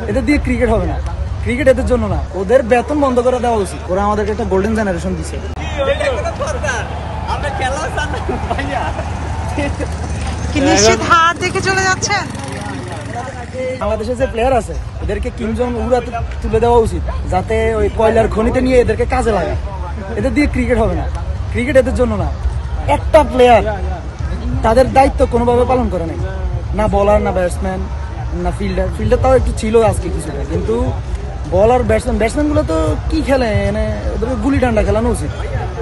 এদের দিয়ে ক্রিকেট হবে না, ক্রিকেট এদের জন্য না, ওদের বেতন বন্ধ করে দেওয়া উচিত। ওরা আমাদেরকে একটা গোল্ডেন জেনারেশন দিচ্ছে। কি নিশ্চিত হার দেখে চলে যাচ্ছেন? বাংলাদেশের যে প্লেয়ার আছে এদেরকে কিংজন উড়াতে তুলে দেওয়া উচিত, যাতে ওই কয়লার খনিতে নিয়ে এদেরকে কাজে লাগায়। এদের দিয়ে ক্রিকেট হবে না, ক্রিকেট এদের জন্য না। একটা প্লেয়ার তাদের দায়িত্ব কোনোভাবে পালন করে নাই, না বলার, না ব্যাটসম্যান, না ফিল্ডার। ফিল্ডার তাও একটু ছিল আজকে কিছুটা, কিন্তু বলার ব্যাটসম্যানগুলো তো কি খেলে, মানে ওদেরকে গুলি ডান্ডা খেলানো উচিত।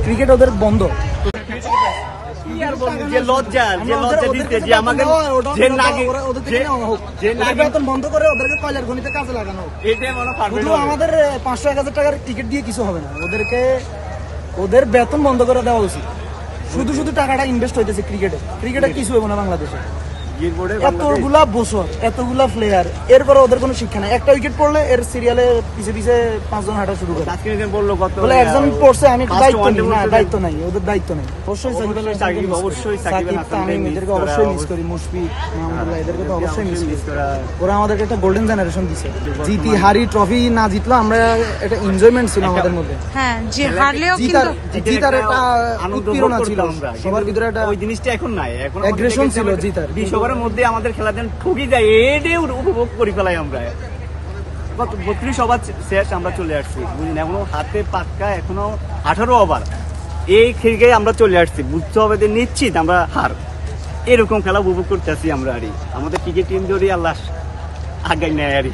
ক্রিকেট ওদের বন্ধ। বন্ধ করে ওদেরকে কয়লার খনিতে কাজে লাগানো হোক। আমাদের 500-1000 টাকার টিকিট দিয়ে কিছু হবে না, ওদেরকে ওদের বেতন বন্ধ করে দেওয়া উচিত। শুধু শুধু টাকাটা ইনভেস্ট হইতেছে ক্রিকেটে, ক্রিকেটে কিছু হবে না বাংলাদেশে। এতগুলা বছর, এতগুলা প্লেয়ার, এরপরে ওদের কোনো শিক্ষা নাই। একটা উইকেট পড়লে এর সিরিয়ালে পিছে পিছে 5 জন হাঁটা শুরু করে। বলে একজন পড়ছে, আমি দায়িত্ব নেই, না দায়িত্ব নাই, ওদের দায়িত্ব নেই। অবশ্যই সাকিব, এদেরকে অবশ্যই মিস করি। মুশফিক, মাহমুদুল্লাহ, এদেরকে তো অবশ্যই মিস করি। ওরা আমাদেরকে একটা গোল্ডেন জেনারেশন দিছে। জিতি হারি, ট্রফি না জিতলো, আমরা একটা এনজয়মেন্ট ছিল আমাদের মধ্যে। হ্যাঁ, যে হারলেও কিন্তু জিতার একটা উৎপীড়না ছিল সবার ভিতরে, একটা ওই জিনিসটা এখন নাই। এখন অ্যাগ্রেশন ছিল জিতার। বিশ্বকাপের মধ্যে আমাদের খেলা দেন ঠকি যায়, এটাই উপভোগ করে ফেলাই আমরা। 32 ওভার শেষ, আমরা চলে আসছি, বুঝলেন? এখনো হাতে পাক্কা, এখনো 18 ওভার। এই খেলকে আমরা চলে আসছি, বুঝতে হবে যে নিশ্চিত আমরা হার। এরকম খেলা উপভোগ করতে আসি আমরা। আর আমাদের ক্রিকেট টিম যদি আল্লাহ আগাই নেয় আর